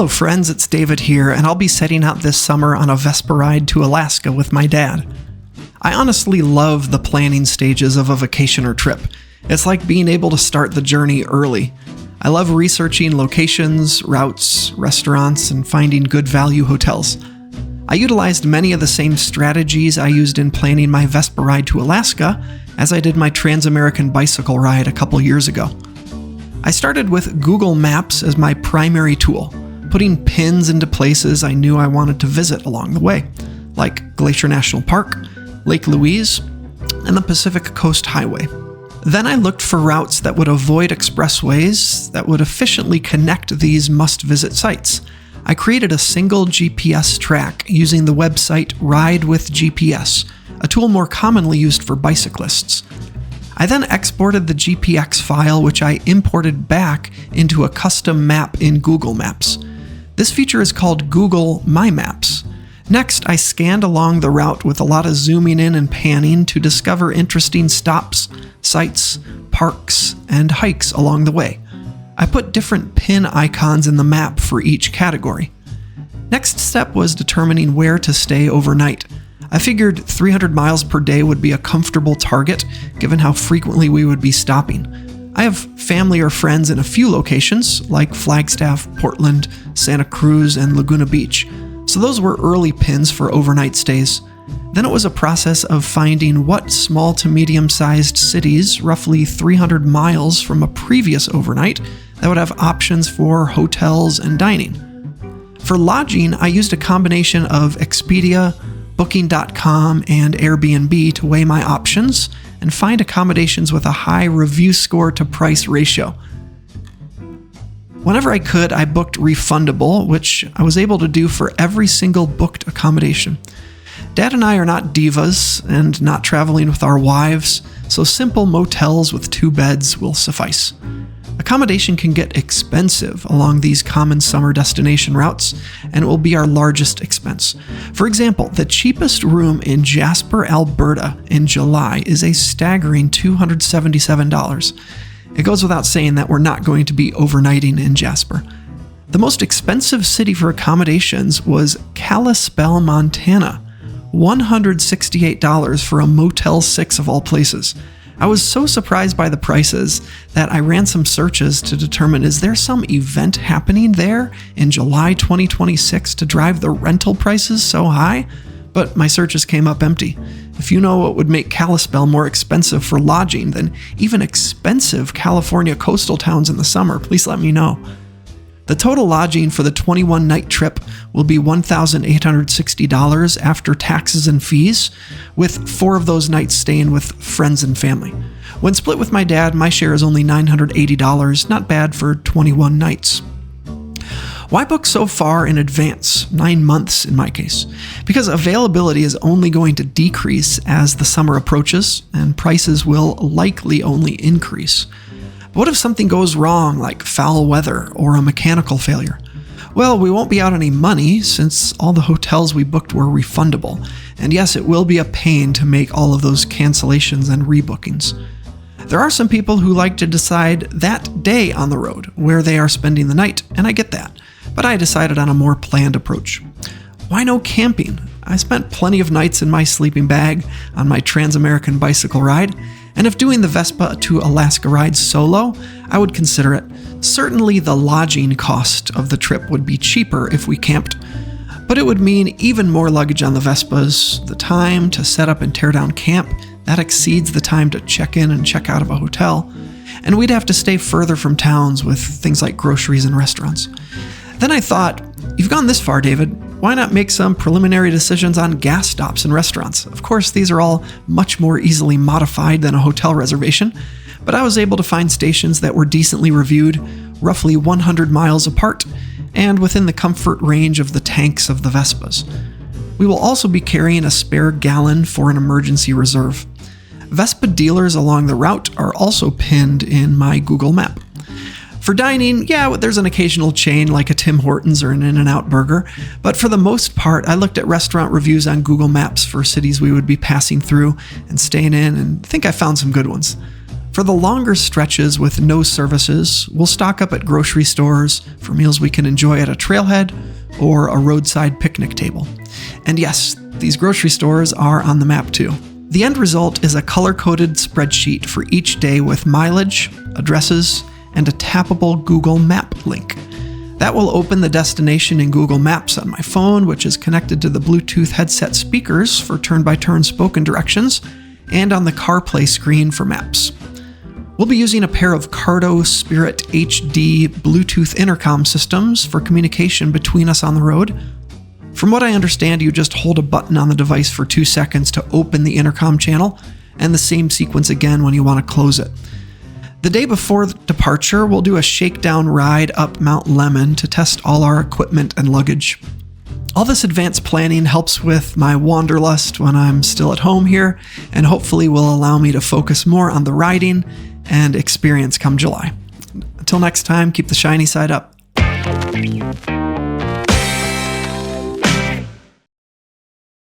Hello friends, it's David here, and I'll be setting out this summer on a Vespa ride to Alaska with my dad. I honestly love the planning stages of a vacation or trip. It's like being able to start the journey early. I love researching locations, routes, restaurants, and finding good value hotels. I utilized many of the same strategies I used in planning my Vespa ride to Alaska as I did my Trans-American bicycle ride a couple years ago. I started with Google Maps as my primary tool, putting pins into places I knew I wanted to visit along the way, like Glacier National Park, Lake Louise, and the Pacific Coast Highway. Then I looked for routes that would avoid expressways that would efficiently connect these must-visit sites. I created a single GPS track using the website Ride with GPS, a tool more commonly used for bicyclists. I then exported the GPX file, which I imported back into a custom map in Google Maps. This feature is called Google My Maps. Next, I scanned along the route with a lot of zooming in and panning to discover interesting stops, sites, parks, and hikes along the way. I put different pin icons in the map for each category. Next step was determining where to stay overnight. I figured 300 miles per day would be a comfortable target, given how frequently we would be stopping. I have family or friends in a few locations, like Flagstaff, Portland, Santa Cruz, and Laguna Beach, so those were early pins for overnight stays. Then it was a process of finding what small to medium-sized cities, roughly 300 miles from a previous overnight, that would have options for hotels and dining. For lodging, I used a combination of Expedia, Booking.com, and Airbnb to weigh my options and find accommodations with a high review score to price ratio. Whenever I could, I booked refundable, which I was able to do for every single booked accommodation. Dad and I are not divas and not traveling with our wives, so simple motels with 2 beds will suffice. Accommodation can get expensive along these common summer destination routes, and it will be our largest expense. For example, the cheapest room in Jasper, Alberta in July is a staggering $277. It goes without saying that we're not going to be overnighting in Jasper. The most expensive city for accommodations was Kalispell, Montana. $168 for a Motel 6 of all places. I was so surprised by the prices that I ran some searches to determine, is there some event happening there in July 2026 to drive the rental prices so high? But my searches came up empty. If you know what would make Kalispell more expensive for lodging than even expensive California coastal towns in the summer, please let me know. The total lodging for the 21-night trip will be $1,860 after taxes and fees, with 4 of those nights staying with friends and family. When split with my dad, my share is only $980, not bad for 21 nights. Why book so far in advance, 9 months in my case? Because availability is only going to decrease as the summer approaches, and prices will likely only increase. But what if something goes wrong, like foul weather or a mechanical failure? Well, we won't be out any money since all the hotels we booked were refundable. And yes, it will be a pain to make all of those cancellations and rebookings. There are some people who like to decide that day on the road where they are spending the night, and I get that. But I decided on a more planned approach. Why no camping? I spent plenty of nights in my sleeping bag on my Trans-American bicycle ride, and if doing the Vespa to Alaska ride solo, I would consider it. Certainly the lodging cost of the trip would be cheaper if we camped, but it would mean even more luggage on the Vespas, the time to set up and tear down camp, that exceeds the time to check in and check out of a hotel, and we'd have to stay further from towns with things like groceries and restaurants. Then I thought, you've gone this far, David, why not make some preliminary decisions on gas stops and restaurants? Of course, these are all much more easily modified than a hotel reservation, but I was able to find stations that were decently reviewed, roughly 100 miles apart, and within the comfort range of the tanks of the Vespas. We will also be carrying a spare gallon for an emergency reserve. Vespa dealers along the route are also pinned in my Google map. For dining, yeah, there's an occasional chain like a Tim Hortons or an In-N-Out Burger, but for the most part, I looked at restaurant reviews on Google Maps for cities we would be passing through and staying in, and think I found some good ones. For the longer stretches with no services, we'll stock up at grocery stores for meals we can enjoy at a trailhead or a roadside picnic table. And yes, these grocery stores are on the map too. The end result is a color-coded spreadsheet for each day with mileage, addresses, and a tappable Google Map link. That will open the destination in Google Maps on my phone, which is connected to the Bluetooth headset speakers for turn-by-turn spoken directions, and on the CarPlay screen for maps. We'll be using a pair of Cardo Spirit HD Bluetooth intercom systems for communication between us on the road. From what I understand, you just hold a button on the device for 2 seconds to open the intercom channel, and the same sequence again when you want to close it. The day before departure, we'll do a shakedown ride up Mount Lemmon to test all our equipment and luggage. All this advanced planning helps with my wanderlust when I'm still at home here, and hopefully will allow me to focus more on the riding and experience come July. Until next time, keep the shiny side up.